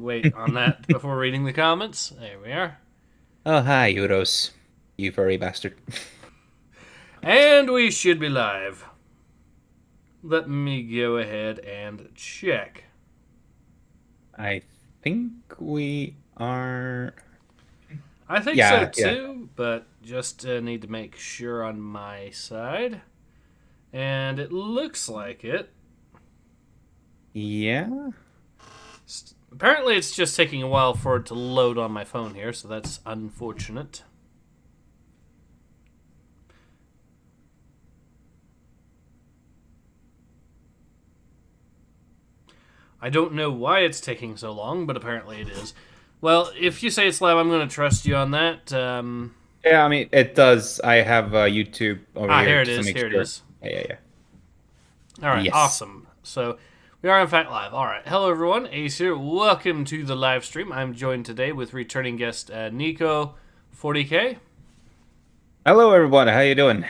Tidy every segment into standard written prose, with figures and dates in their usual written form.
Wait on that before reading the comments. There we are. Oh, hi, Euros. You furry bastard. And we should be live. Let me go ahead and check. I think we are. I think so Yeah. too, but just need to make sure on my side. And it looks like it. Yeah. Apparently, it's just taking a while for it to load on my phone here, so that's unfortunate. I don't know why it's taking so long, but apparently it is. Well, if you say it's live, I'm going to trust you on that. Yeah, I mean, it does. I have YouTube over here Here it just to is. make Here it sure. is. Yeah. All right, Yes. awesome. So we are in fact live. All right, hello everyone. Ace here. Welcome to the live stream. I'm joined today with returning guest Nico, 40k, Hello, everyone. How you doing?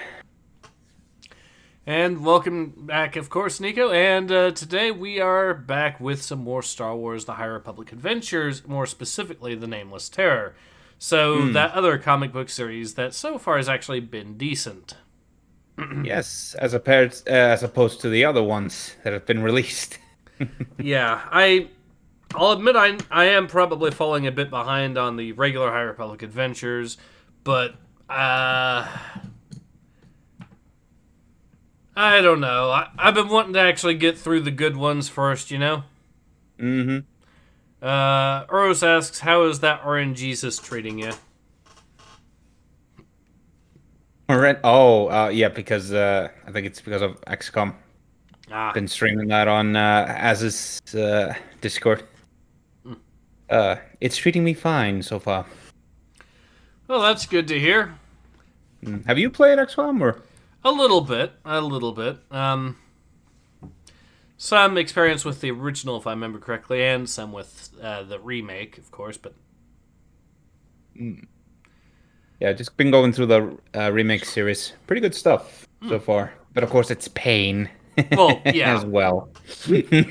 and welcome back, of course, Nico. And today we are back with some more Star Wars: The High Republic Adventures, more specifically, the Nameless Terror. So Hmm. that other comic book series that so far has actually been decent. Yes, as opposed to the other ones that have been released. Yeah, I'll admit I am probably falling a bit behind on the regular High Republic adventures, but I don't know. I've been wanting to actually get through the good ones first, you know. Mm-hmm. Uros asks, "How is that RNGesus treating you?" All right. Oh, yeah, because I think it's because of XCOM. Ah, Been streaming that on Az's Discord. It's treating me fine so far. well, that's good to hear. Have you played XCOM or? A little bit, a little bit. Some experience with the original, if I remember correctly, and some with the remake, of course. But Mm. Yeah, just been going through the remake series. Pretty good stuff so far, but of course it's pain well, as yeah, well.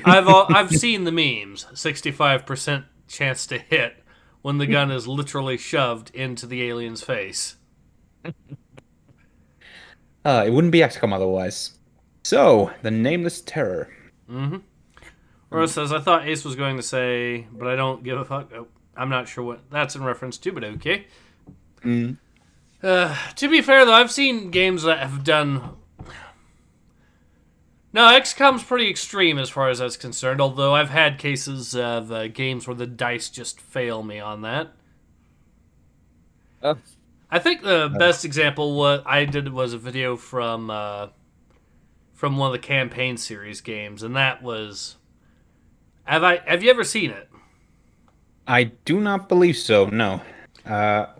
I've seen the memes. 65% chance to hit when the gun is literally shoved into the alien's face. It wouldn't be XCOM otherwise. So, the Nameless Terror. Mm-hmm. Or it says, I thought Ace was going to say, but I don't give a fuck. Oh, I'm not sure what that's in reference to, but okay. Mm. To be fair, though, I've seen games that have done. No, XCOM's pretty extreme as far as that's concerned, although I've had cases of games where the dice just fail me on that. Uh, I think the best example what I did was a video from one of the campaign series games, and that was have you ever seen it? I do not believe so, no.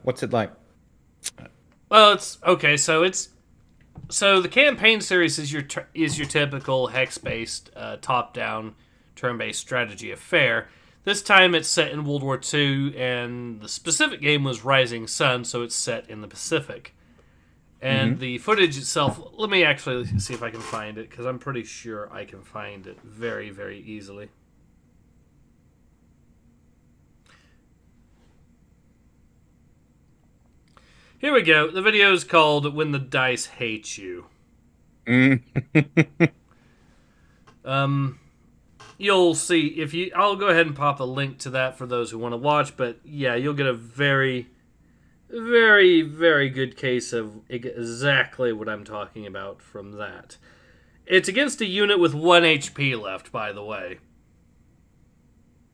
What's it like? Well, it's okay. So the campaign series is your typical hex based top down turn based strategy affair. This time it's set in World War II, and the specific game was Rising Sun, so it's set in the Pacific. And Hmm. the footage itself, let me actually see if I can find it, because I'm pretty sure I can find it very, very easily. Here we go. The video is called When the Dice Hate You. Mm. Um, you'll see if you. I'll go ahead and pop a link to that for those who want to watch. But yeah, you'll get a very, very, very good case of exactly what I'm talking about from that. It's against a unit with 1 HP left, by the way.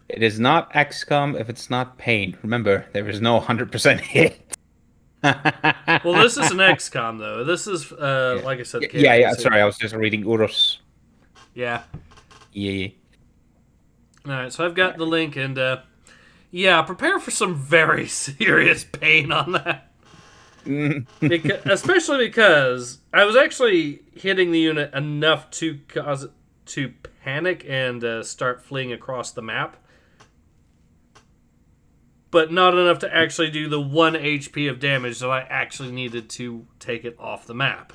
It is not XCOM if it's not pain. Remember, there is no 100% hit. Well, this is an XCOM though. This is, Yeah. like I said, the campaign Yeah. series. Sorry, I was just reading Uros. Yeah. Yeah. All right, so I've got the link, and yeah, prepare for some very serious pain on that. Mm. Especially because I was actually hitting the unit enough to cause it to panic and start fleeing across the map, but not enough to actually do the 1 HP of damage that I actually needed to take it off the map.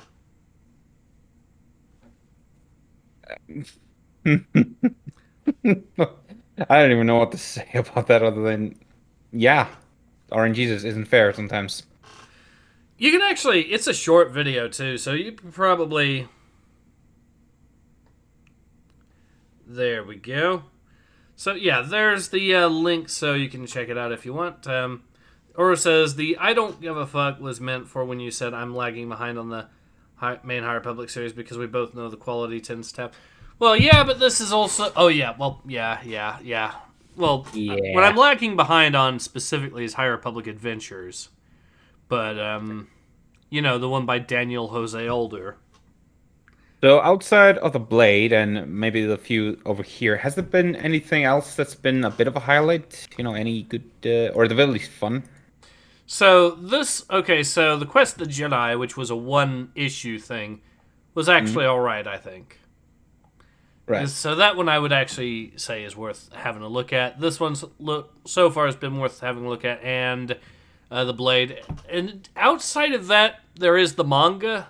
I don't even know what to say about that other than, yeah, RNG just isn't fair sometimes. You can actually, it's a short video too, so you can probably. There we go. So yeah, there's the link, so you can check it out if you want. Or says the "I don't give a fuck" was meant for when you said I'm lagging behind on the main High Republic series because we both know the quality tends to have. Well, yeah, but this is also. Oh yeah, well, yeah. Well, what Yeah. I'm lagging behind on specifically is High Republic Adventures, but the one by Daniel Jose Older. So outside of the blade and maybe the few over here, has there been anything else that's been a bit of a highlight? Any good or the very least fun? So so the Quest of the Jedi, which was a one issue thing, was Hmm. actually all right, I think. Right. So that one I would actually say is worth having a look at. This one's so far has been worth having a look at, and the Blade. And outside of that, there is the manga.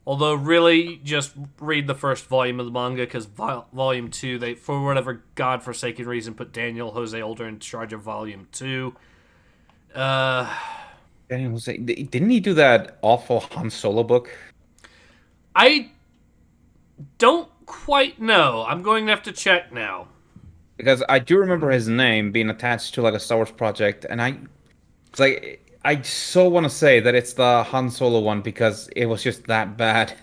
Although, really, just read the first volume of the manga because volume two, they for whatever godforsaken reason put Daniel Jose Older in charge of volume two. Uh, Daniel Jose, didn't he do that awful Han Solo book? I don't quite know. I'm going to have to check now. Because I do remember his name being attached to like a Star Wars project, and it's like I so want to say that it's the Han Solo one because it was just that bad.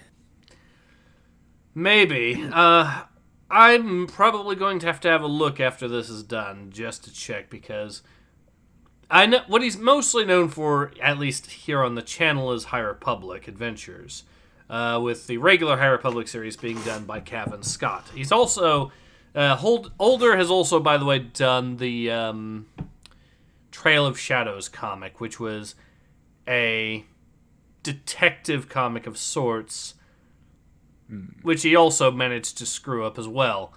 Maybe. I'm probably going to have a look after this is done just to check because I know what he's mostly known for, at least here on the channel, is High Republic Adventures, with the regular High Republic series being done by Cavan Scott. He's also Older has also, by the way, done the Trail of Shadows comic, which was a detective comic of sorts, which he also managed to screw up as well,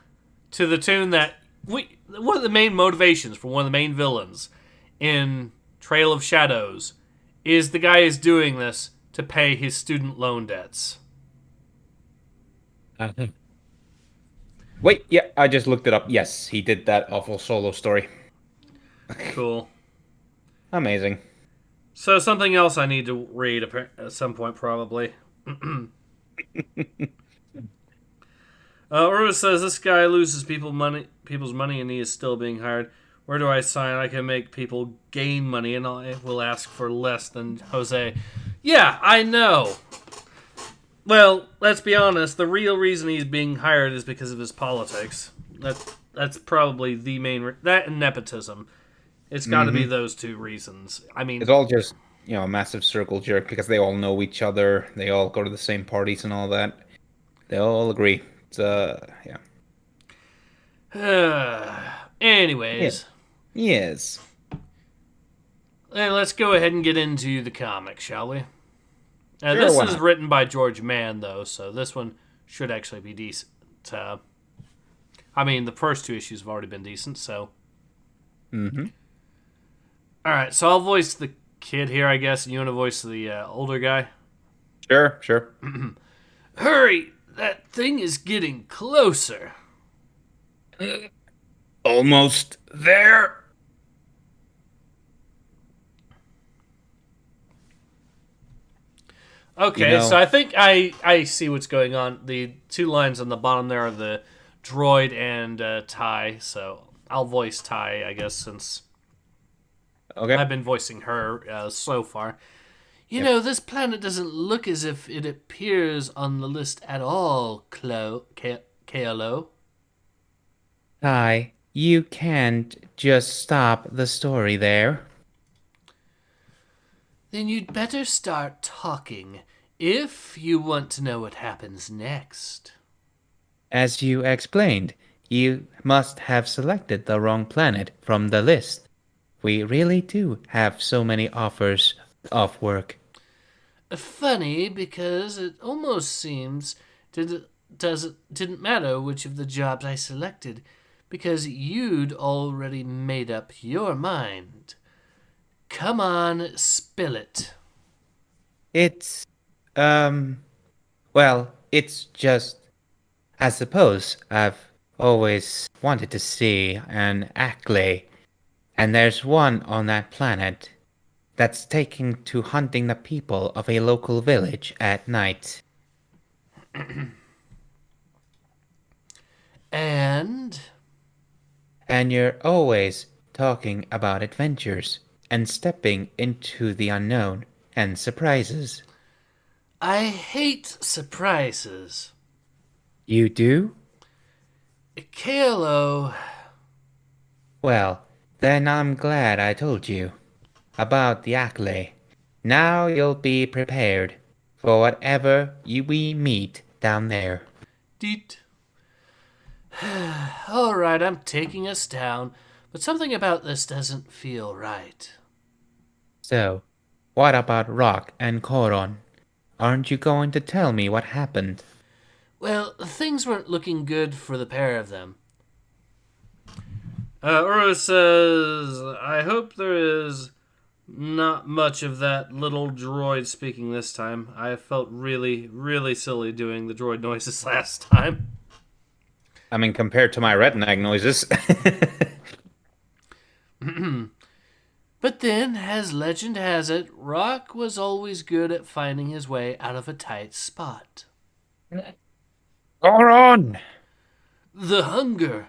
to the tune that one of the main motivations for one of the main villains in Trail of Shadows is the guy is doing this to pay his student loan debts. Wait, yeah, I just looked it up. Yes, he did that awful Solo story. Cool. Amazing. So something else I need to read at some point probably. Urva says this guy loses people's money, and he is still being hired. Where do I sign? I can make people gain money, and I will ask for less than Jose. Yeah, I know. Well, let's be honest. The real reason he's being hired is because of his politics. That's probably the main that and nepotism. It's got to be Hmm. those two reasons. I It's mean, all just, a massive circle jerk because they all know each other. They all go to the same parties and all that. They all agree. It's yeah. Yeah. anyways, Yes. let's go ahead and get into the comic, shall we? Sure, This why is not? written by George Mann, though, so this one should actually be decent. I mean, the first two issues have already been decent, so. Hmm. Alright, so I'll voice the kid here, I guess, and you want to voice the older guy? Sure, sure. Hurry! That thing is getting closer. Almost there. You Okay, so know, I think I see what's going on. The two lines on the bottom there are the droid and Ty, so I'll voice Ty, I guess, since okay. I've been voicing her so far. Yep. This planet doesn't look as if it appears on the list at all, KLO. Hi, you can't just stop the story there. Then you'd better start talking if you want to know what happens next. As you explained, you must have selected the wrong planet from the list. We really do have so many offers of work. Funny because it almost seems didn't matter which of the jobs I selected because you'd already made up your mind. Come on, spill it. It's, um, well, it's just, I suppose I've always wanted to see an Ackley, and there's one on that planet that's taking to hunting the people of a local village at night. And And you're always talking about adventures and stepping into the unknown and surprises. I hate surprises. You do? KLO, Well, then I'm glad I told you about the Ackley. Now you'll be prepared for whatever we meet down there. deet. Alright, I'm taking us down, but something about this doesn't feel right. So, what about Rock and Coron? Aren't you going to tell me what happened? Well, things weren't looking good for the pair of them. Uro says, I hope there is not much of that little droid speaking this time. I felt really, really silly doing the droid noises last time. I mean, compared to my Redneck noises. But then, as legend has it, Rock was always good at finding his way out of a tight spot. Coron! The hunger.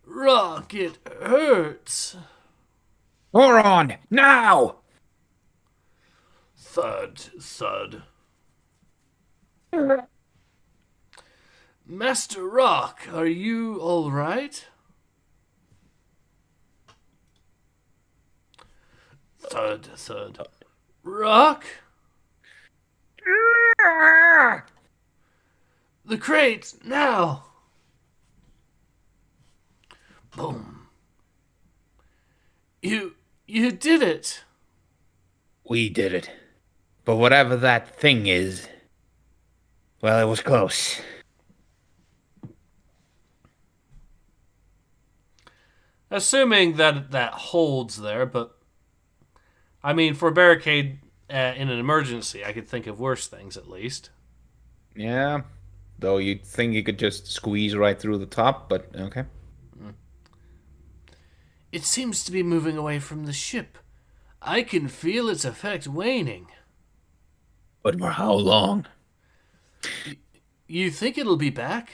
Rock, it hurts. Coron! Now! Thud, thud. Master Rock, are you all right? Thud, thud. Rock? The crate, now! Boom. You did it. We did it. But whatever that thing is, well, it was close. Assuming that holds there, but I mean, for a barricade in an emergency, I could think of worse things at least. Yeah, though you'd think you could just squeeze right through the top, but okay. It seems to be moving away from the ship. I can feel its effect waning. But for how long? You think it'll be back?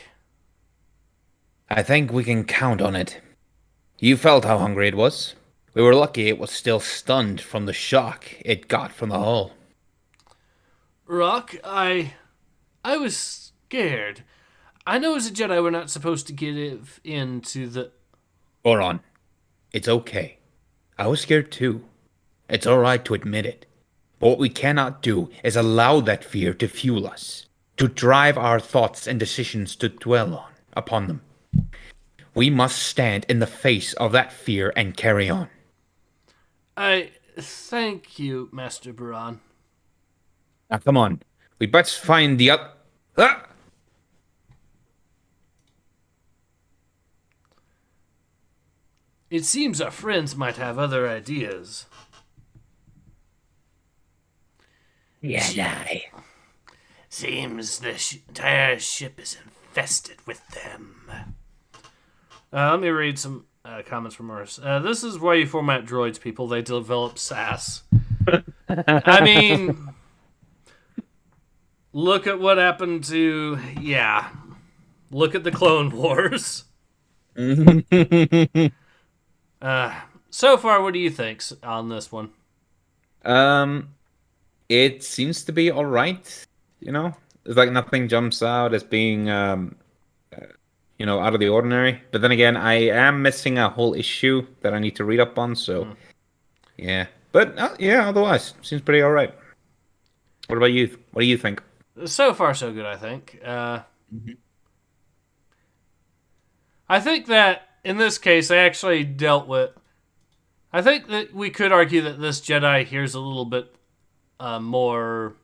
I think we can count on it. You felt how hungry it was. We were lucky it was still stunned from the shock it got from the hull. Rock, I was scared. I know as a Jedi we're not supposed to give in to the... Coron, it's okay. I was scared too. It's alright to admit it. But what we cannot do is allow that fear to fuel us, to drive our thoughts and decisions to dwell upon them. We must stand in the face of that fear and carry on. I thank you, Master BYRNE. Now come on. We best find the other... Ah! It seems our friends might have other ideas. Jedi. Seems the entire ship is infested with them. Let me read some comments from ours. This is why you format droids, people. They develop sass. I mean, look at what happened to... Yeah. Look at the Clone Wars. So far, what do you think on this one? It seems to be all right. You know, it's like nothing jumps out as being, out of the ordinary. But then again, I am missing a whole issue that I need to read up on. So, yeah. But yeah, otherwise, seems pretty all right. What about you? What do you think? So far, so good, I think. I think that in this case, they actually dealt with... I think that we could argue that this Jedi here is a little bit more...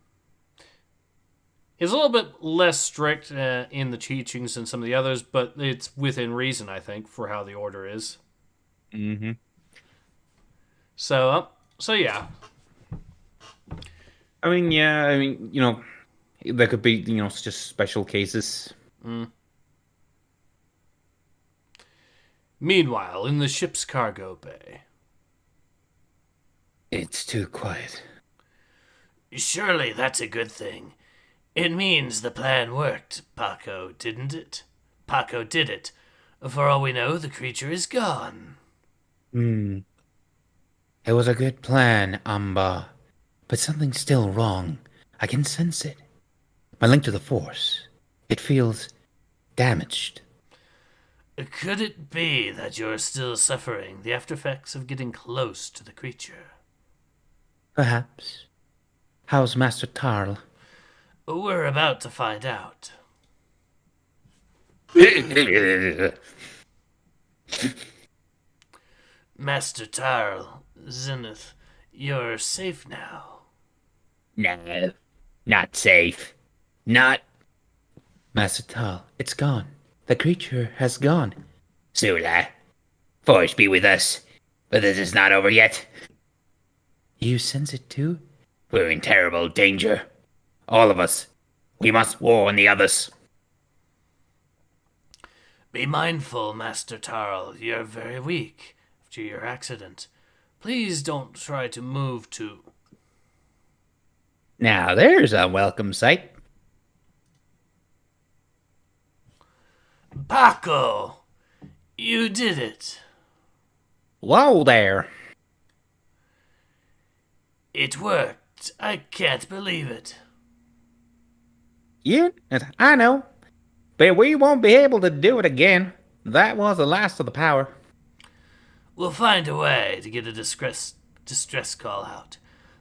is a little bit less strict in the teachings than some of the others, but it's within reason, I think, for how the Order is. Mm-hmm. So yeah. I mean, there could be, just special cases. Meanwhile, in the ship's cargo bay. It's too quiet. Surely that's a good thing. It means the plan worked, Paco, didn't it? Paco did it. For all we know, the creature is gone. It was a good plan, Amba. But something's still wrong. I can sense it. My link to the Force. It feels damaged. Could it be that you're still suffering the after effects of getting close to the creature? Perhaps. How's Master Tarl? We're about to find out. Master Tarl, Zenith, you're safe now. No, not safe. Not. Master Tal, it's gone. The creature has gone. Sula, Force be with us. But this is not over yet. You sense it too? We're in terrible danger. All of us. We must warn the others. Be mindful, Master Tarl. You're very weak after your accident. Please don't try to move too. Now there's a welcome sight. Paco! You did it. Whoa there. It worked. I can't believe it. I know. But we won't be able to do it again. That was the last of the power. We'll find a way to get a distress call out.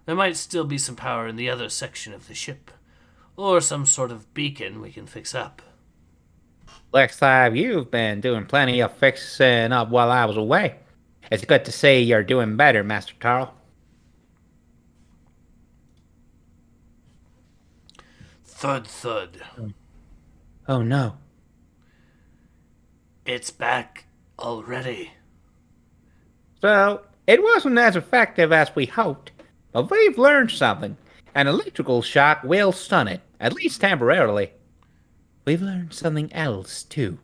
There might still be some power in the other section of the ship. Or some sort of beacon we can fix up. Looks like you've been doing plenty of fixing up while I was away. It's good to see you're doing better, Master Tarl. Thud thud. Oh no. It's back already. So, it wasn't as effective as we hoped, but we've learned something. An electrical shock will stun it, at least temporarily. We've learned something else, too.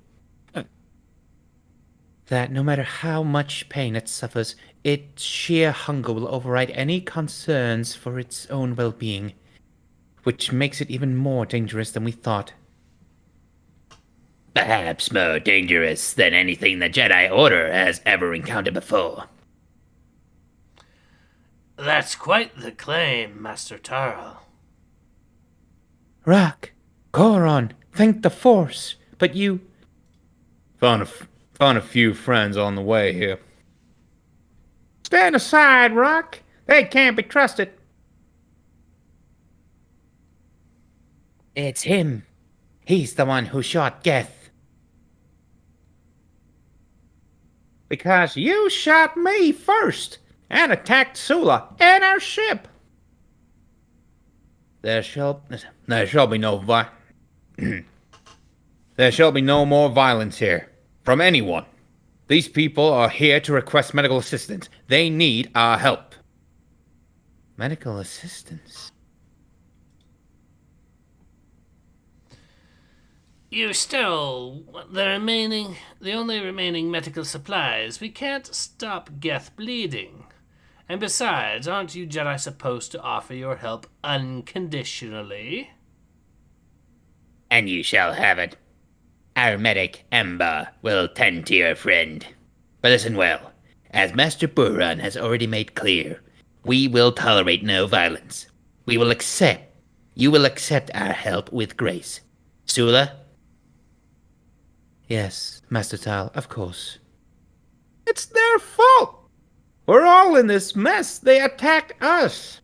That no matter how much pain it suffers, its sheer hunger will override any concerns for its own well-being, which makes it even more dangerous than we thought. Perhaps more dangerous than anything the Jedi Order has ever encountered before. That's quite the claim, Master Tarl. Rock, Goron, thank the Force, but you... Found a few friends on the way here. Stand aside, Rock. They can't be trusted. It's him. He's the one who shot Geth. Because you shot me first and attacked Sula and our ship. There shall be no there shall be no more violence here from anyone. These people are here to request medical assistance. They need our help. Medical assistance? You stole the only remaining medical supplies. We can't stop Geth bleeding. And besides, aren't you Jedi supposed to offer your help unconditionally? And you shall have it. Our medic, Ember, will tend to your friend. But listen well. As Master BYRNE has already made clear, we will tolerate no violence. You will accept our help with grace. Sula? Yes, Master Tal, of course. It's their fault! We're all in this mess. They attacked us.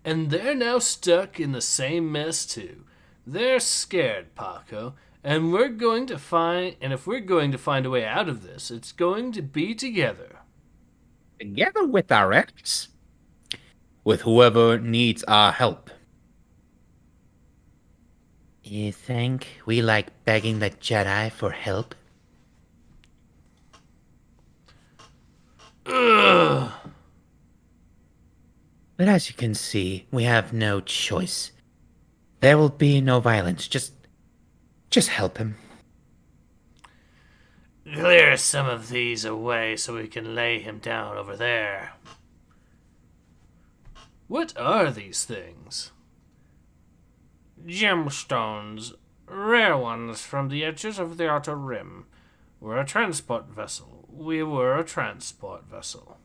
And they're now stuck in the same mess too. They're scared, Paco, and if we're going to find a way out of this, it's going to be together. Together with our enemies? With whoever needs our help. You think we like begging the Jedi for help? Ugh. But as you can see, we have no choice. There will be no violence. Just help him. Clear some of these away so we can lay him down over there. What are these things? Gemstones, rare ones from the edges of the outer rim. We're a transport vessel. We were a transport vessel.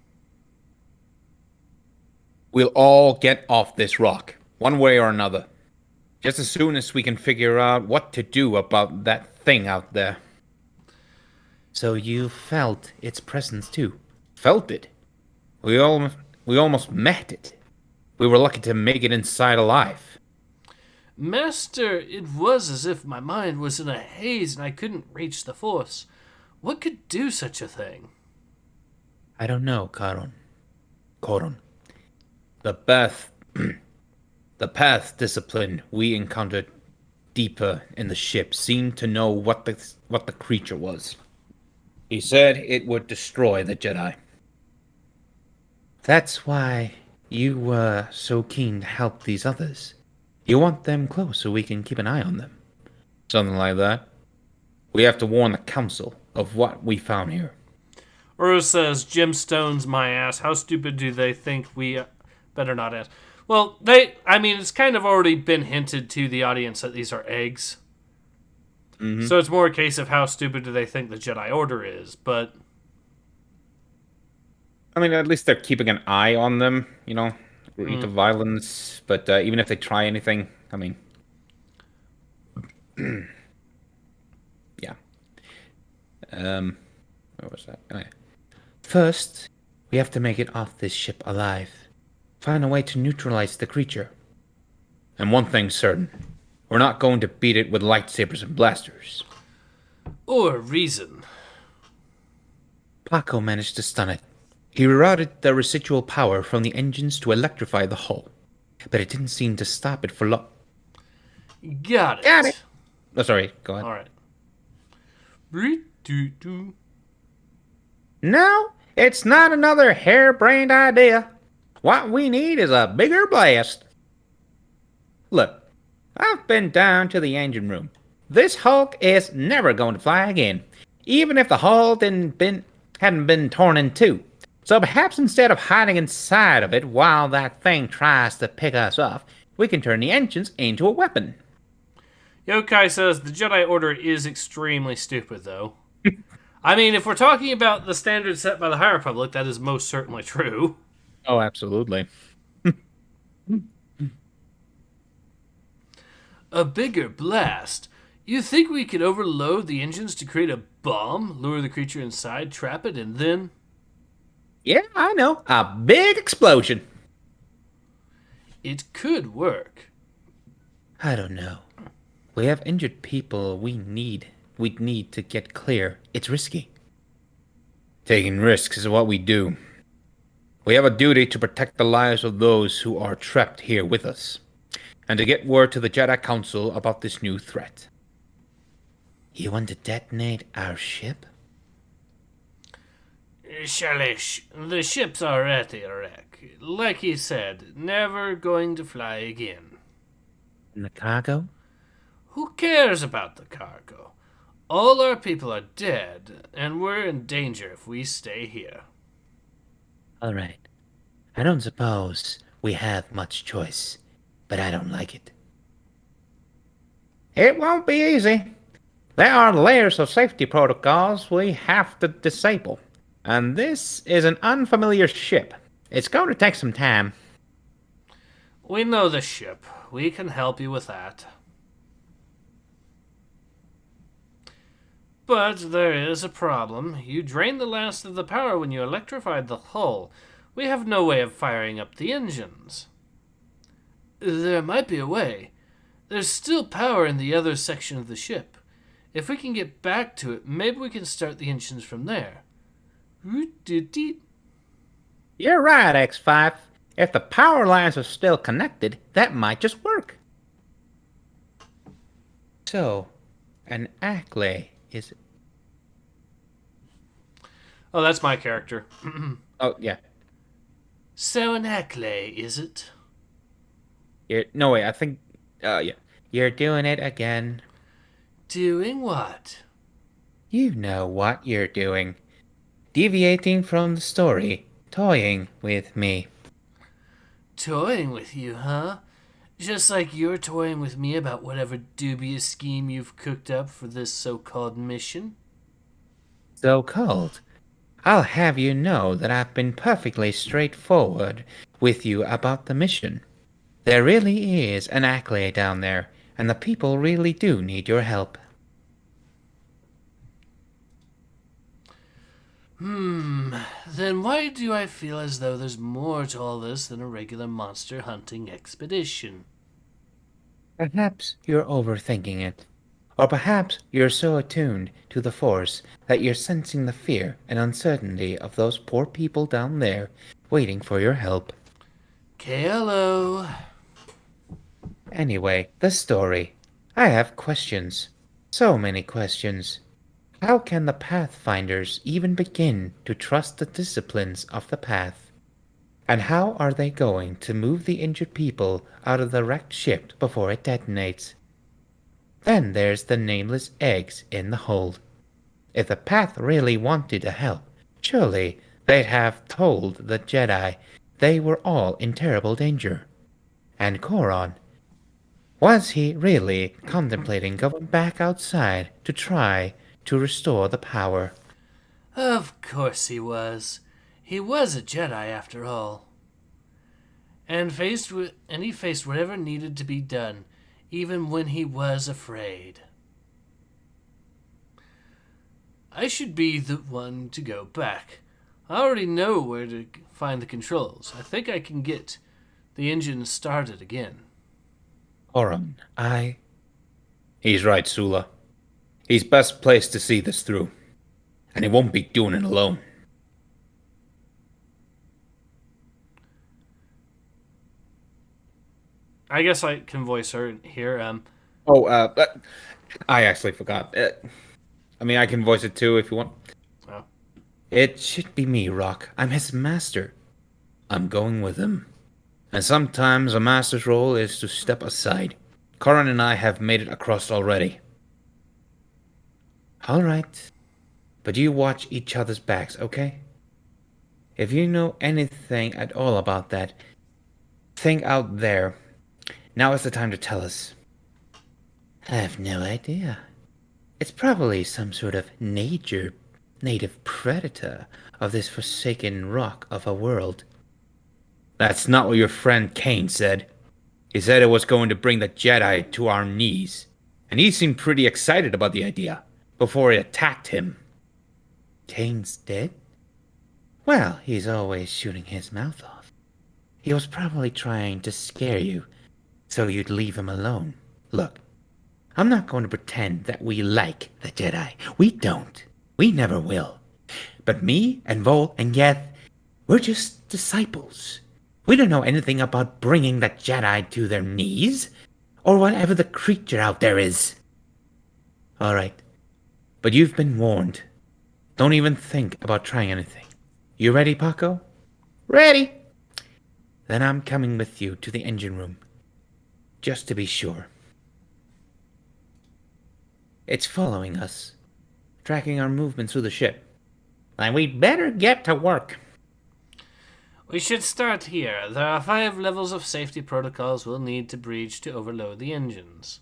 We'll all get off this rock, one way or another. Just as soon as we can figure out what to do about that thing out there. So you felt its presence too? Felt it? We almost met it. We were lucky to make it inside alive. Master, it was as if my mind was in a haze and I couldn't reach the force. What could do such a thing? I don't know, Charon. The path discipline we encountered deeper in the ship seemed to know what the creature was. He said it would destroy the Jedi. That's why you were so keen to help these others. You want them close so we can keep an eye on them. Something like that. We have to warn the council of what we found here. Uru says, gemstones my ass. How stupid do they think we... Better not ask. Well, it's kind of already been hinted to the audience that these are eggs. Mm-hmm. So it's more a case of how stupid do they think the Jedi Order is, but... I mean, at least they're keeping an eye on them, eat of violence, but even if they try anything, I mean... yeah. Where was that? Oh, yeah. First, we have to make it off this ship alive. Find a way to neutralize the creature. And one thing's certain. We're not going to beat it with lightsabers and blasters. Or reason. Paco managed to stun it. He rerouted the residual power from the engines to electrify the hull. But it didn't seem to stop it for long. Got it. Oh, sorry. Go ahead. All right. No, it's not another harebrained idea. What we need is a bigger blast. Look, I've been down to the engine room. This Hulk is never going to fly again, even if the hull hadn't been torn in two. So perhaps instead of hiding inside of it while that thing tries to pick us off, we can turn the engines into a weapon. Yokai says the Jedi Order is extremely stupid, though. I mean, if we're talking about the standards set by the High Republic, that is most certainly true. Oh, absolutely. A bigger blast. You think we could overload the engines to create a bomb, lure the creature inside, trap it, and then... Yeah, I know. A big explosion. It could work. I don't know. We have injured people we'd need to get clear. It's risky. Taking risks is what we do. We have a duty to protect the lives of those who are trapped here with us, and to get word to the Jedi Council about this new threat. You want to detonate our ship? Shalish, the ship's already a wreck. Like he said, never going to fly again. And the cargo? Who cares about the cargo? All our people are dead, and we're in danger if we stay here. All right. I don't suppose we have much choice, but I don't like it. It won't be easy. There are layers of safety protocols we have to disable, and this is an unfamiliar ship. It's going to take some time. We know the ship. We can help you with that. But there is a problem. You drained the last of the power when you electrified the hull. We have no way of firing up the engines. There might be a way. There's still power in the other section of the ship. If we can get back to it, maybe we can start the engines from there. You're right, X5. If the power lines are still connected, that might just work. So, an Ackley is... Oh, that's my character. Oh, yeah. So an Ackley, is it? No, wait, I think... yeah. You're doing it again. Doing what? You know what you're doing. Deviating from the story, toying with me. Toying with you, huh? Just like you're toying with me about whatever dubious scheme you've cooked up for this so-called mission. So called. I'll have you know that I've been perfectly straightforward with you about the mission. There really is an accolade down there, and the people really do need your help. Then why do I feel as though there's more to all this than a regular monster hunting expedition? Perhaps you're overthinking it. Or perhaps you're so attuned to the Force that you're sensing the fear and uncertainty of those poor people down there waiting for your help. KLO. Anyway, the story. I have questions. So many questions. How can the Pathfinders even begin to trust the disciplines of the Path? And how are they going to move the injured people out of the wrecked ship before it detonates? Then there's the nameless eggs in the hold. If the Path really wanted to help, surely they'd have told the Jedi they were all in terrible danger. And Koron, was he really contemplating going back outside to try to restore the power? Of course he was. He was a Jedi after all. And he faced whatever needed to be done, even when he was afraid. I should be the one to go back. I already know where to find the controls. I think I can get the engine started again. Koron, He's right, Sula. He's best placed to see this through. And he won't be doing it alone. I guess I can voice her here. I actually forgot. I can voice it too if you want. Oh. It should be me, Rock. I'm his master. I'm going with him. And sometimes a master's role is to step aside. Koron and I have made it across already. All right. But you watch each other's backs, okay? If you know anything at all about that thing out there, now is the time to tell us. I have no idea. It's probably some sort of native predator of this forsaken rock of a world. That's not what your friend Kane said. He said it was going to bring the Jedi to our knees, and he seemed pretty excited about the idea before it attacked him. Kane's dead? Well, he's always shooting his mouth off. He was probably trying to scare you, so you'd leave him alone. Look, I'm not going to pretend that we like the Jedi. We don't. We never will. But me and Vol and Geth, we're just disciples. We don't know anything about bringing the Jedi to their knees, or whatever the creature out there is. All right, but you've been warned. Don't even think about trying anything. You ready, Paco? Ready. Then I'm coming with you to the engine room, just to be sure. It's following us, tracking our movements through the ship. Then we'd better get to work. We should start here. There are 5 levels of safety protocols we'll need to breach to overload the engines.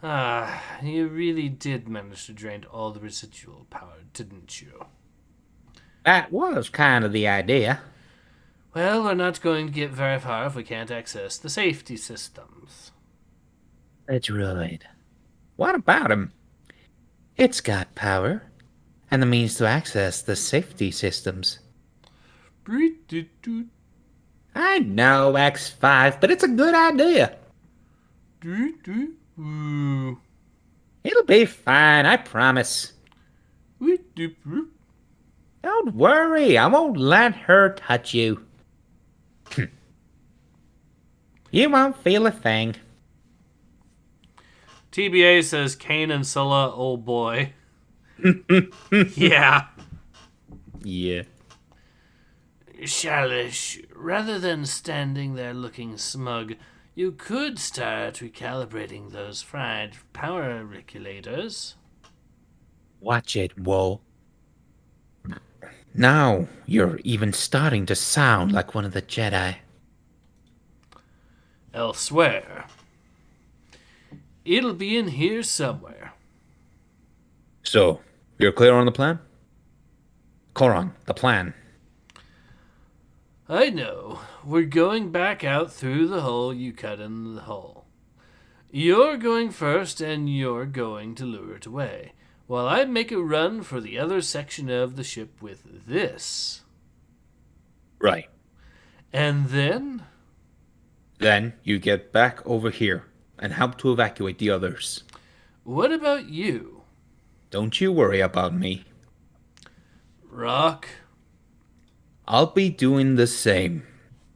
You really did manage to drain all the residual power, didn't you? That was kind of the idea. Well, we're not going to get very far if we can't access the safety systems. That's right. What about him? It's got power, and the means to access the safety systems. I know, X5, but it's a good idea. It'll be fine, I promise. Don't worry, I won't let her touch you. You won't feel a thing. TBA says Kane and Scylla, oh boy. Yeah. Yeah. Shalish, rather than standing there looking smug, you could start recalibrating those fried power regulators. Watch it, Woe. Now you're even starting to sound like one of the Jedi. Elsewhere. It'll be in here somewhere. So, you're clear on the plan? Koran, the plan. I know. We're going back out through the hole you cut in the hole. You're going first, and you're going to lure it away, while I make a run for the other section of the ship with this. Right. And then? Then you get back over here and help to evacuate the others. What about you? Don't you worry about me. Rock? I'll be doing the same.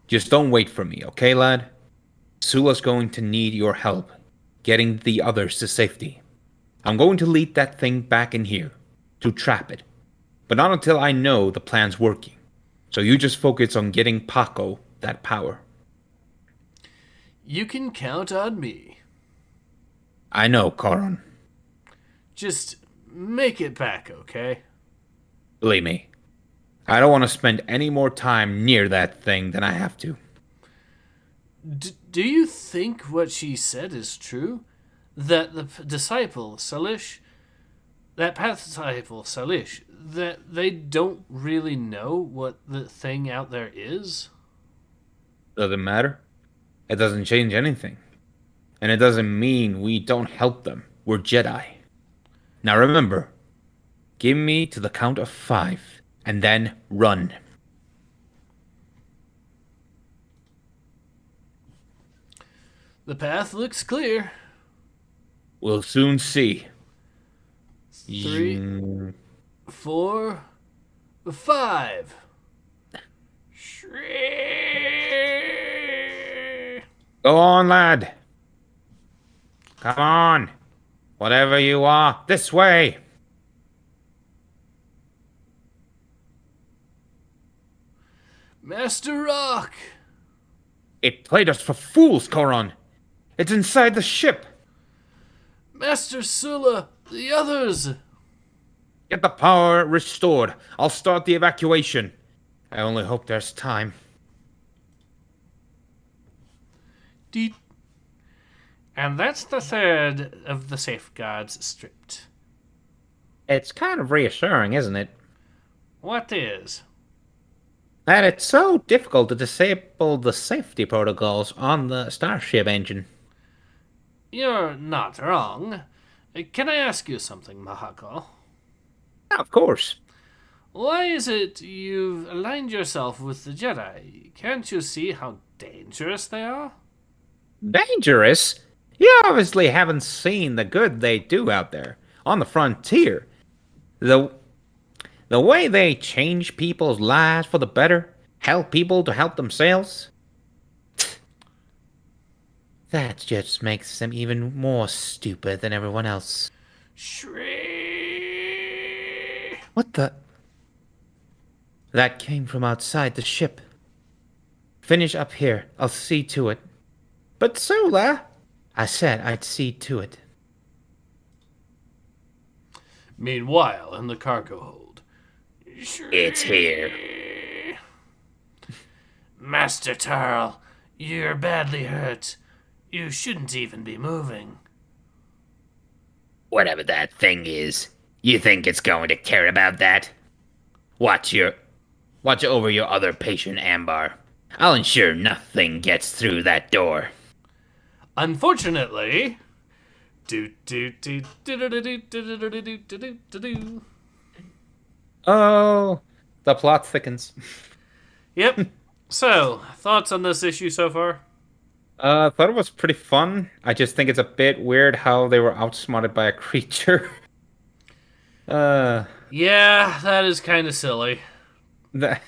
Just don't wait for me, okay, lad? Sula's going to need your help getting the others to safety. I'm going to lead that thing back in here to trap it, but not until I know the plan's working. So you just focus on getting Paco that power. You can count on me. I know, Karan. Just make it back, okay? Believe me, I don't want to spend any more time near that thing than I have to. Do you think what she said is true? That the disciple, Salish, that path disciple, Salish, that they don't really know what the thing out there is? Doesn't matter. It doesn't change anything. And it doesn't mean we don't help them. We're Jedi. Now remember, give me to the count of 5, and then run. The path looks clear. We'll soon see. 3, 4, 5. Go on, lad. Come on. Whatever you are, this way. Master Rock! It played us for fools, Koran. It's inside the ship. Master Sula! The others! Get the power restored. I'll start the evacuation. I only hope there's time. Deet. And that's the third of the safeguards stripped. It's kind of reassuring, isn't it? What is? That it's so difficult to disable the safety protocols on the Starship engine. You're not wrong. Can I ask you something, Mahako? Of course. Why is it you've aligned yourself with the Jedi? Can't you see how dangerous they are? Dangerous? You obviously haven't seen the good they do out there, on the frontier. The way they change people's lives for the better, help people to help themselves. That just makes them even more stupid than everyone else. Shree. What the? That came from outside the ship. Finish up here. I'll see to it. But Sula, I said I'd see to it. Meanwhile, in the cargo hold. It's here. Master Tarl, you're badly hurt. You shouldn't even be moving. Whatever that thing is, you think it's going to care about that? Watch over your other patient, Ambar. I'll ensure nothing gets through that door. Unfortunately, Oh, the plot thickens. Yep. So, thoughts on this issue so far? I thought it was pretty fun. I just think it's a bit weird how they were outsmarted by a creature. Yeah, that is kind of silly. That.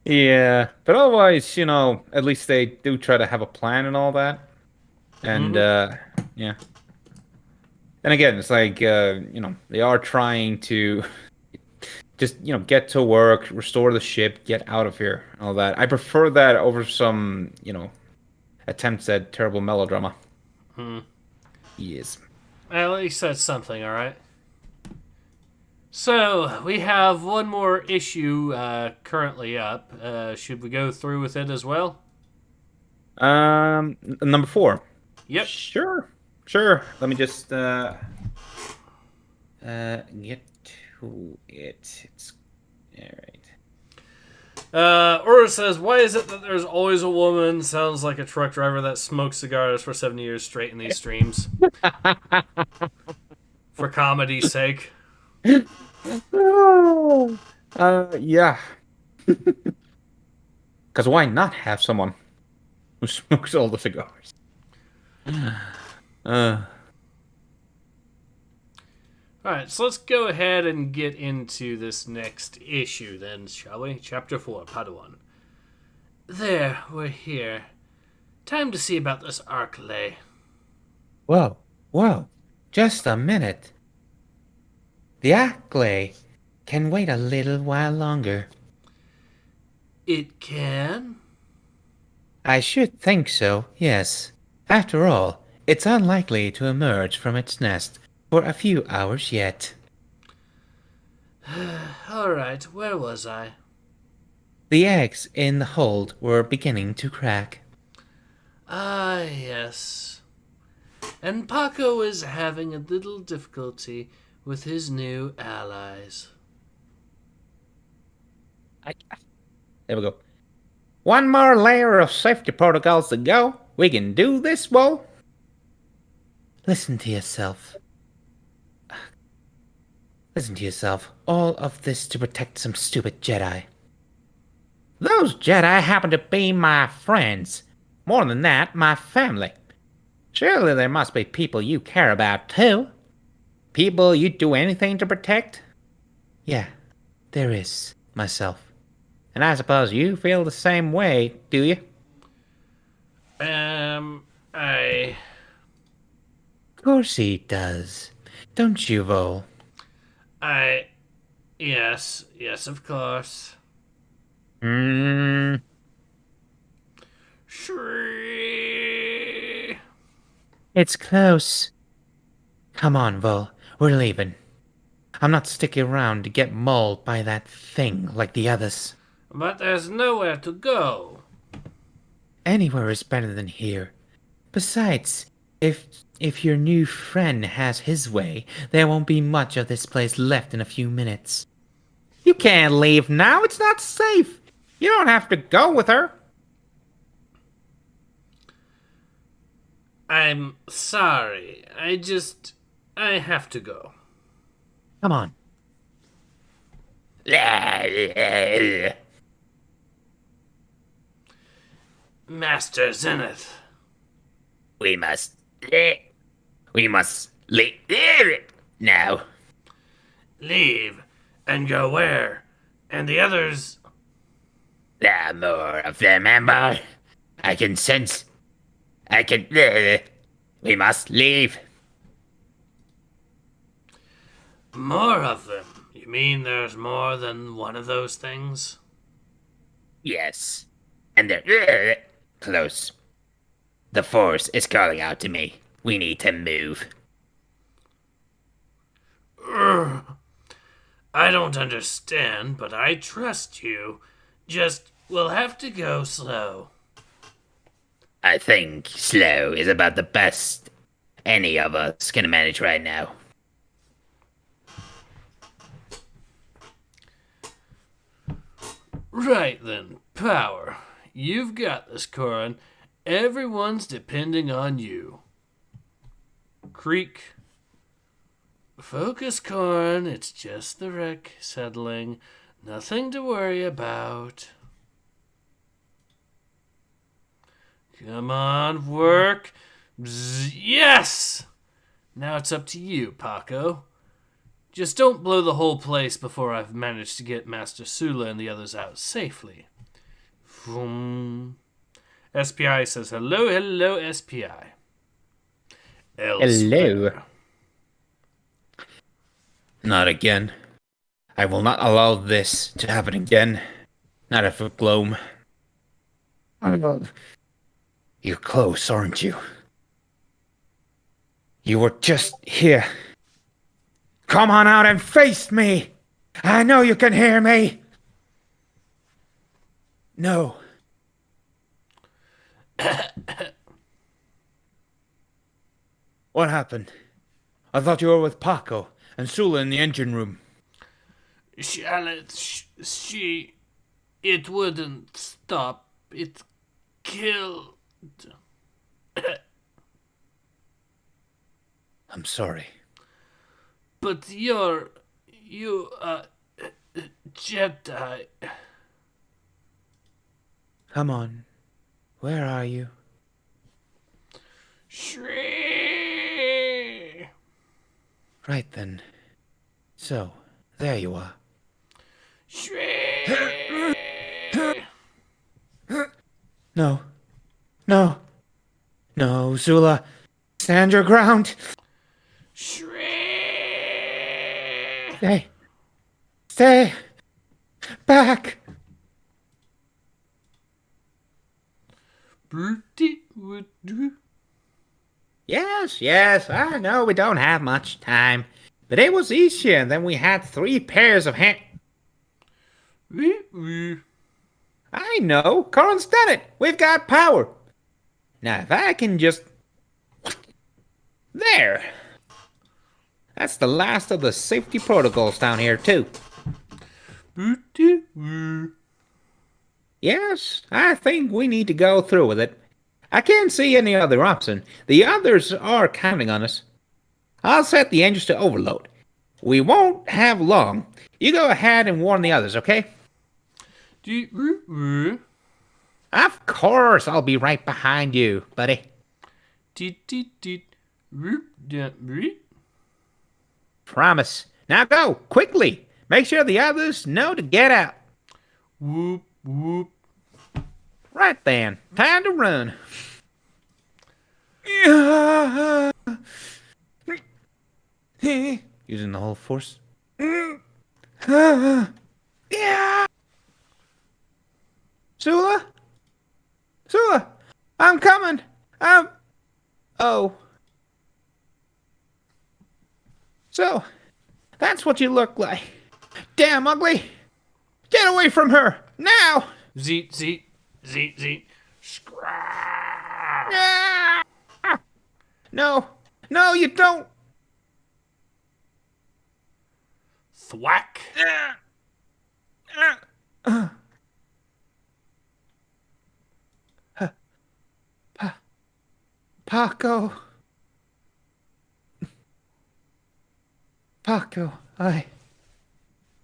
Yeah, but otherwise, at least they do try to have a plan and all that. And, yeah. And again, it's like, they are trying to just, get to work, restore the ship, get out of here, and all that. I prefer that over some, attempts at terrible melodrama. Hmm. Yes. At least that's something, alright? So, we have one more issue currently up. Should we go through with it as well? Number 4. Yep. Sure. Sure. Let me just get to it. It's all right. Ura says, why is it that there's always a woman, sounds like a truck driver, that smokes cigars for 70 years straight in these streams? For comedy's sake. Yeah. Because why not have someone who smokes all the cigars? Alright, so let's go ahead and get into this next issue then, shall we? Chapter 4, Padawan. There, we're here. Time to see about this Arklay. Whoa, just a minute. The Acklay can wait a little while longer. It can? I should think so, yes. After all, it's unlikely to emerge from its nest for a few hours yet. Alright, where was I? The eggs in the hold were beginning to crack. Ah, yes. And Paco is having a little difficulty with his new allies. There we go. One more layer of safety protocols to go. We can do this, Whoa. Listen to yourself. Listen to yourself. All of this to protect some stupid Jedi. Those Jedi happen to be my friends. More than that, my family. Surely there must be people you care about, too. People you'd do anything to protect? Yeah, there is, myself. And I suppose you feel the same way, do you? I... Of course he does. Don't you, Vol? Yes, of course. Shri. It's close. Come on, Vol. We're leaving. I'm not sticking around to get mauled by that thing like the others. But there's nowhere to go. Anywhere is better than here. Besides, if your new friend has his way, there won't be much of this place left in a few minutes. You can't leave now. It's not safe. You don't have to go with her. I'm sorry. I have to go. Come on. Master Zenith. We must leave now. Leave and go where? And the others? There are more of them, Amber. I can sense. We must leave. More of them? You mean there's more than one of those things? Yes. And they're close. The Force is calling out to me. We need to move. Urgh. I don't understand, but I trust you. Just, we'll have to go slow. I think slow is about the best any of us can manage right now. Right then, Power. You've got this, Corin. Everyone's depending on you. Creak. Focus, Corin. It's just the wreck settling. Nothing to worry about. Come on, work. Bzz, yes! Now it's up to you, Paco. Just don't blow the whole place before I've managed to get Master Sula and the others out safely. Vroom. SPI says, hello, SPI. Elsewhere. Hello. Not again. I will not allow this to happen again. Not if a gloam. You're close, aren't you? You were just here. Come on out and face me. I know you can hear me. No. What happened? I thought you were with Paco and Sula in the engine room. She... It wouldn't stop. It killed... I'm sorry. But you, Jedi... Come on. Where are you? Shree! Right then. So, there you are. Shree! No. No. No, Zula. Stand your ground. Shree! Stay. Stay. Back. Yes, I know we don't have much time. But it was easier than we had 3 pairs of hands. I know. Corin's done it. We've got power. Now, if I can just... There. That's the last of the safety protocols down here, too. Yes, I think we need to go through with it. I can't see any other option. The others are counting on us. I'll set the engines to overload. We won't have long. You go ahead and warn the others, okay? Of course, I'll be right behind you, buddy. Promise. Now go, quickly. Make sure the others know to get out. Whoop, whoop. Right then, time to run. Using the whole force. Sula? Sula! I'm coming! Oh. So, that's what you look like. Damn ugly! Get away from her! Now! Zeet. No, you don't! Thwack. Paco, I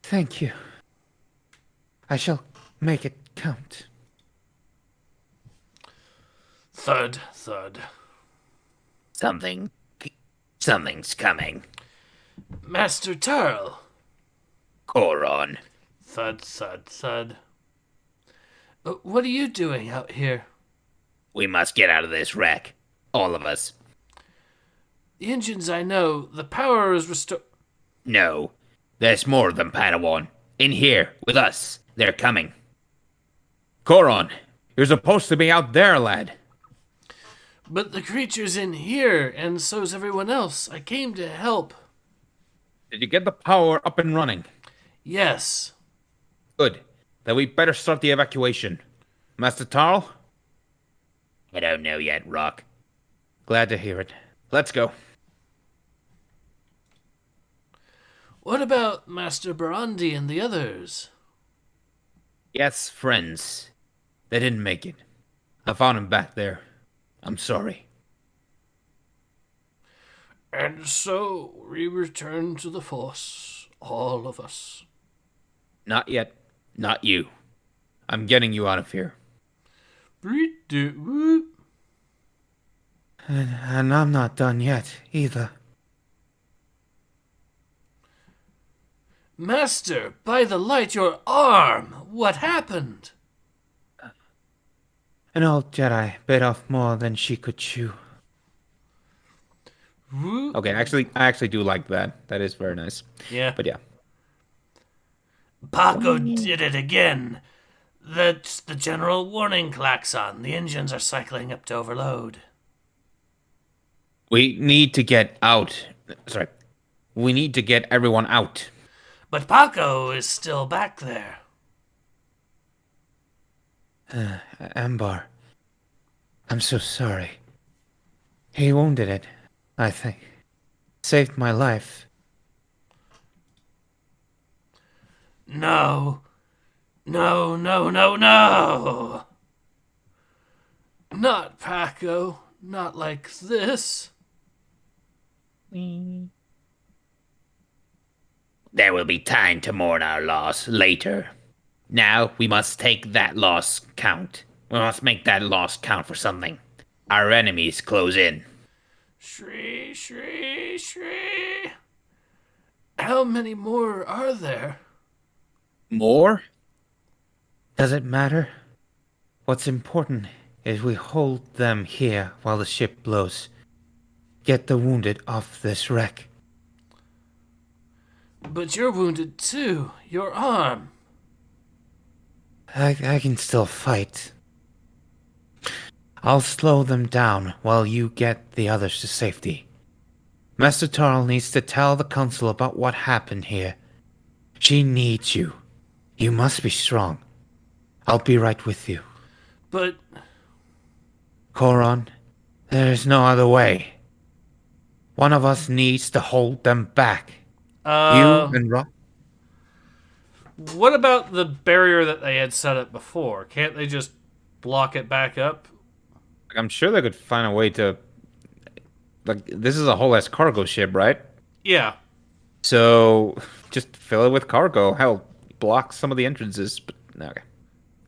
thank you. I shall make it count. Thud. Something's coming. Master Turl. Coron. Thud. What are you doing out here? We must get out of this wreck. All of us. The engines, I know. The power is restored. No. There's more than Padawan. In here, with us. They're coming. Coron, you're supposed to be out there, lad. But the creature's in here, and so's everyone else. I came to help. Did you get the power up and running? Yes. Good. Then we better start the evacuation. Master Tarl? I don't know yet, Rock. Glad to hear it. Let's go. What about Master Barandi and the others? Yes, friends. They didn't make it. I found him back there. I'm sorry. And so we return to the Force, all of us. Not yet. Not you. I'm getting you out of here. And I'm not done yet, either. Master, by the light, your arm! What happened? An old Jedi bit off more than she could chew. Okay, I actually do like that. That is very nice. Yeah. But yeah. Paco did it again. That's the general warning klaxon. The engines are cycling up to overload. We need to get out. Sorry. We need to get everyone out. But Paco is still back there. Ambar. I'm so sorry. He wounded it, I think. Saved my life. No. No, no, no, no! Not Paco. Not like this. There will be time to mourn our loss later. Now we must take that loss count. We must make that loss count for something. Our enemies close in. Shri, Shri, Shri. How many more are there? More? Does it matter? What's important is we hold them here while the ship blows. Get the wounded off this wreck. But you're wounded too. Your arm. I can still fight. I'll slow them down while you get the others to safety. Master Tarl needs to tell the council about what happened here. She needs you. You must be strong. I'll be right with you. But... Coron, there's no other way. One of us needs to hold them back. You and Rock. What about the barrier that they had set up before? Can't they just block it back up? I'm sure they could find a way to... Like, this is a whole ass cargo ship, right? Yeah. So, just fill it with cargo. Hell, block some of the entrances. But, okay.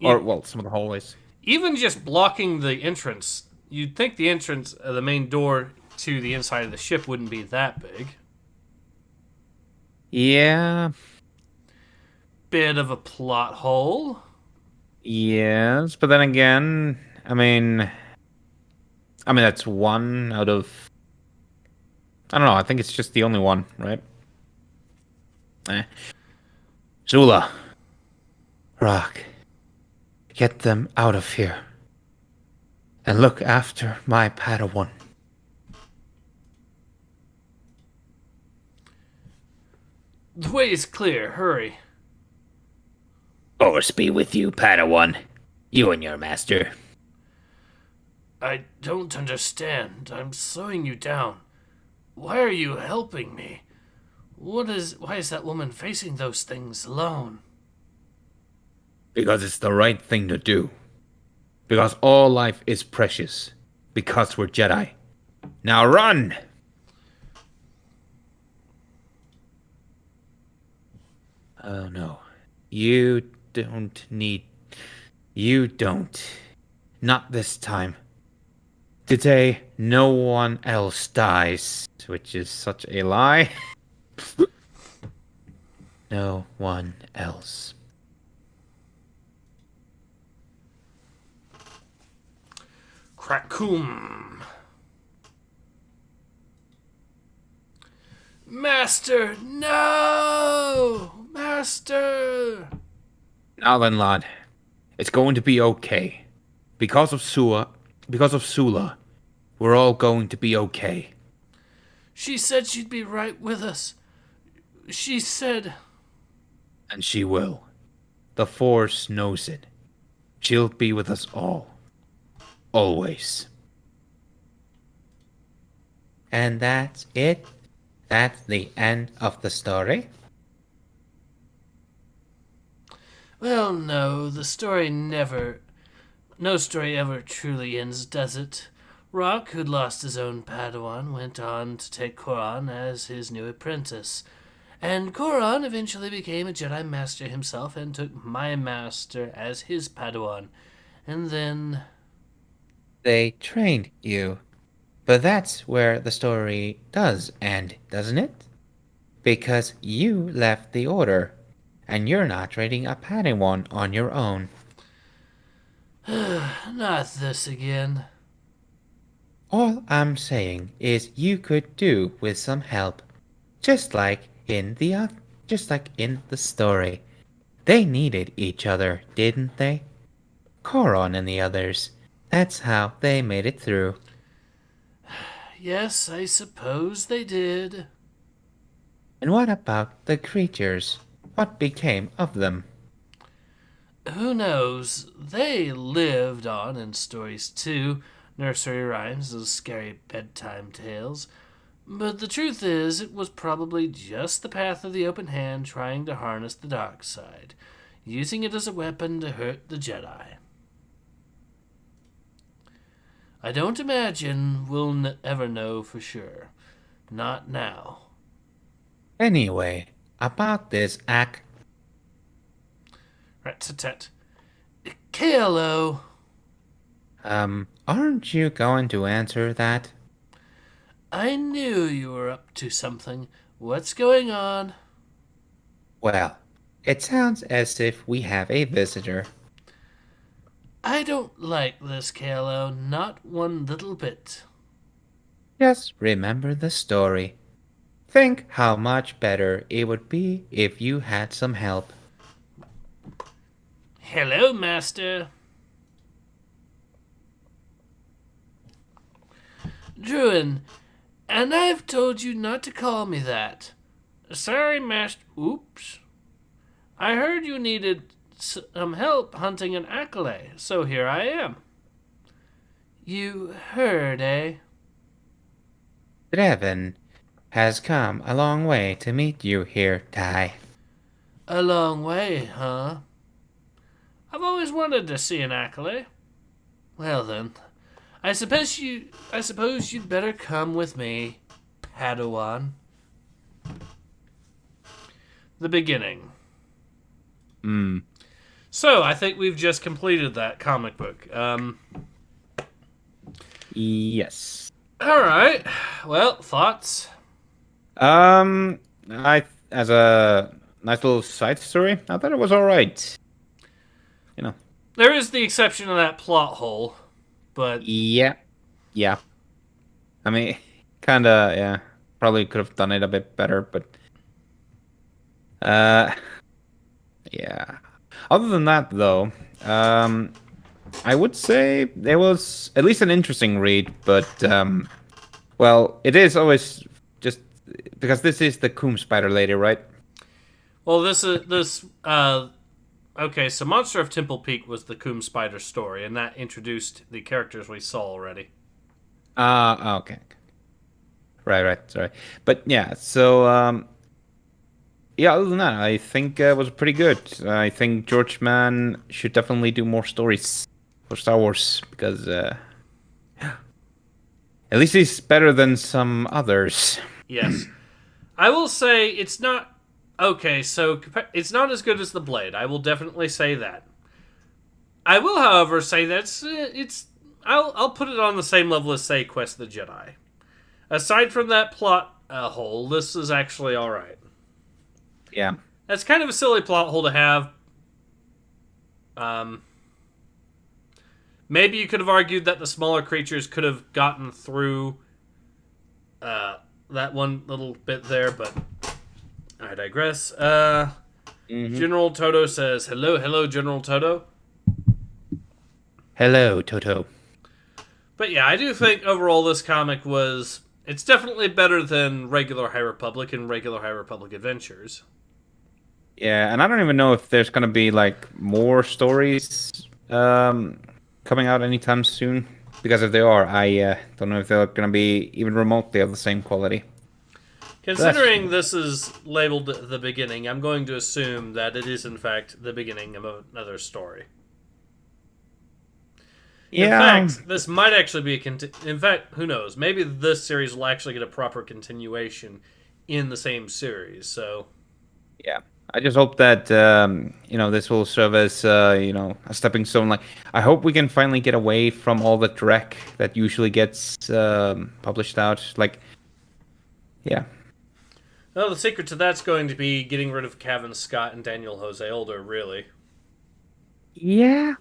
Or, well, some of the hallways. Even just blocking the entrance, you'd think the entrance, the main door to the inside of the ship wouldn't be that big. Yeah. Bit of a plot hole. Yes, but then again, I mean, that's one out of... I don't know, I think it's just the only one, right? Zula. Rock. Get them out of here. And look after my Padawan. The way is clear. Hurry. Force be with you, Padawan. You and your master. I don't understand. I'm slowing you down. Why are you helping me? Why is that woman facing those things alone? Because it's the right thing to do. Because all life is precious. Because we're Jedi. Now run! Oh no. You don't. Not this time. Today, no one else dies. Which is such a lie. No one else. Crackoom. Master, no! Master! Now then, lad. It's going to be okay. Because of Sula, we're all going to be okay. She said she'd be right with us. She said... And she will. The Force knows it. She'll be with us all. Always. And that's it? That's the end of the story? Well, no, no story ever truly ends, does it? Rock, who'd lost his own Padawan, went on to take Coron as his new apprentice. And Coron eventually became a Jedi Master himself and took my master as his Padawan. And then... They trained you. But that's where the story does end, doesn't it? Because you left the Order, and you're not training a Padawan on your own. Not this again. All I'm saying is you could do with some help. Just like in the story. They needed each other, didn't they? Coron and the others. That's how they made it through. Yes, I suppose they did. And what about the creatures? What became of them? Who knows? They lived on in stories too, nursery rhymes, those scary bedtime tales. But the truth is, it was probably just the path of the open hand trying to harness the dark side, using it as a weapon to hurt the Jedi. I don't imagine we'll ever know for sure. Not now. Anyway, about this act. Rat-tat-tat. KLO. Aren't you going to answer that? I knew you were up to something. What's going on? Well, it sounds as if we have a visitor. I don't like this, KLO. Not one little bit. Just remember the story. Think how much better it would be if you had some help. Hello, Master. Druin, and I've told you not to call me that. Sorry, Master. Oops. I heard you needed some help hunting an accolade, so here I am. You heard, eh? Drevin has come a long way to meet you here, Ty. A long way, huh? I've always wanted to see an accolade. Well then, I suppose you'd better come with me, Padawan. The beginning. So, I think we've just completed that comic book. Yes. Alright. Well, thoughts? As a nice little side story, I thought it was alright. You know. There is the exception of that plot hole, but... Yeah. I mean, kinda, yeah. Probably could have done it a bit better, but... Yeah. Other than that, though, I would say it was at least an interesting read, but, well, it is always just... Because this is the Coom Spider Lady, right? Well, okay, so Monster of Temple Peak was the Coom Spider story, and that introduced the characters we saw already. Okay. Right, sorry. But yeah, so, yeah, other than that, I think it was pretty good. I think George Mann should definitely do more stories for Star Wars, because, at least he's better than some others. Yes. I will say it's not... Okay, so it's not as good as The Blade. I will definitely say that. I will, however, say that I'll put it on the same level as, say, Quest of the Jedi. Aside from that plot hole, this is actually alright. Yeah. That's kind of a silly plot hole to have. Maybe you could have argued that the smaller creatures could have gotten through that one little bit there, but I digress. General Toto says, hello, General Toto. Hello, Toto. But yeah, I do think overall this comic it's definitely better than regular High Republic and regular High Republic Adventures. Yeah, and I don't even know if there's gonna be, like, more stories coming out anytime soon. Because if they are, I don't know if they're gonna be even remotely of the same quality. Considering this is labeled the beginning, I'm going to assume that it is, in fact, the beginning of another story. Yeah. In fact, this might actually be in fact, who knows? Maybe this series will actually get a proper continuation in the same series, so... Yeah. I just hope that, this will serve as, a stepping stone. Like, I hope we can finally get away from all the dreck that usually gets published out. Like, yeah. Well, the secret to that's going to be getting rid of Kevin Scott and Daniel Jose Older, really. Yeah.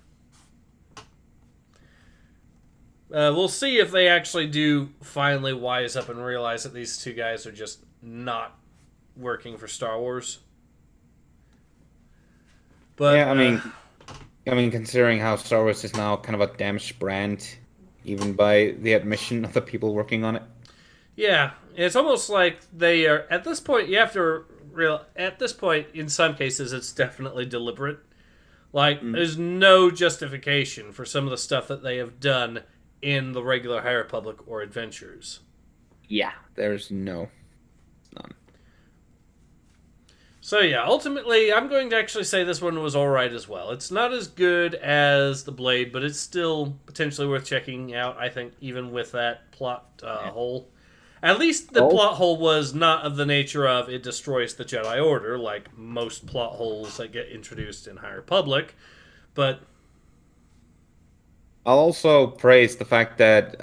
We'll see if they actually do finally wise up and realize that these two guys are just not working for Star Wars. But yeah, I mean, considering how Star Wars is now kind of a damaged brand, even by the admission of the people working on it. Yeah, it's almost like they are at this point. You have to real at this point. In some cases, it's definitely deliberate. Like, Mm. there's no justification for some of the stuff that they have done in the regular High Republic or Adventures. Yeah, there's none. So yeah, ultimately, I'm going to actually say this one was all right as well. It's not as good as the Blade, but it's still potentially worth checking out. I think even with that plot Yeah. hole. At least the Oh, plot hole was not of the nature of it destroys the Jedi Order, like most plot holes that get introduced in High Republic. But I'll also praise the fact that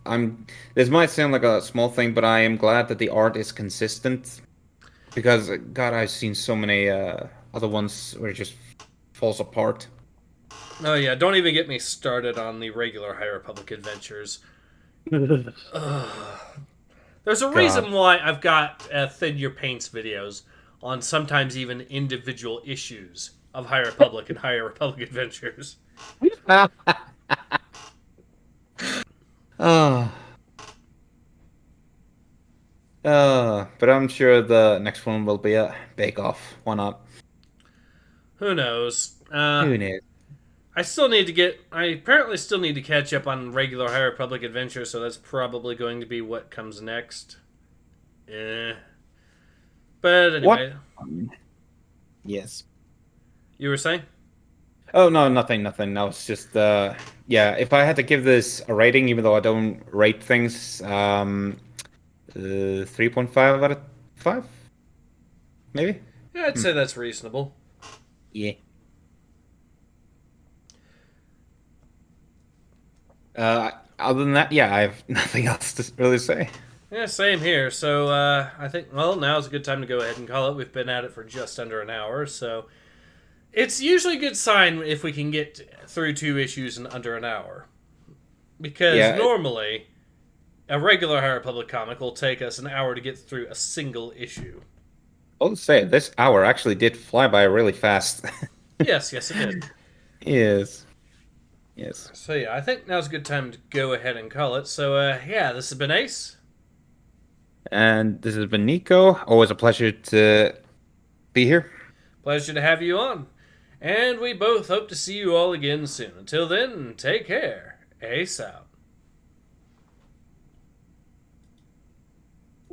I'm. This might sound like a small thing, but I am glad that the art is consistent because God, I've seen so many other ones where it just falls apart. oh yeah, don't even get me started on the regular High Republic adventures. There's a God. reason why I've got Thin Your Paints videos on sometimes even individual issues of High Republic and High Republic adventures. Ah. But I'm sure the next one will be a Bake Off. Why not? Who knows? Who knows? I still need to get. I apparently still need to catch up on regular High Republic adventures, so that's probably going to be what comes next. Eh. But What? anyway, Yes. you were saying? Oh no, nothing. No, it's just yeah, if I had to give this a rating, even though I don't rate things, 3.5 out of 5, maybe? Yeah, I'd Hmm. say that's reasonable. Yeah. Other than that, yeah, I have nothing else to really say. Yeah, same here. So I think, well, now's a good time to go ahead and call it. We've been at it for just under an hour, so it's usually a good sign if we can get through 2 issues in under an hour. Because Yeah, normally, a regular High Republic comic will take us an hour to get through a single issue. I'll say this hour actually did fly by really fast. Yes, yes, it did. Yes. Yes. So yeah, I think now's a good time to go ahead and call it. So yeah, this has been Ace. And this has been Nico. Always a pleasure to be here. Pleasure to have you on. And we both hope to see you all again soon. Until then, take care. Ace out.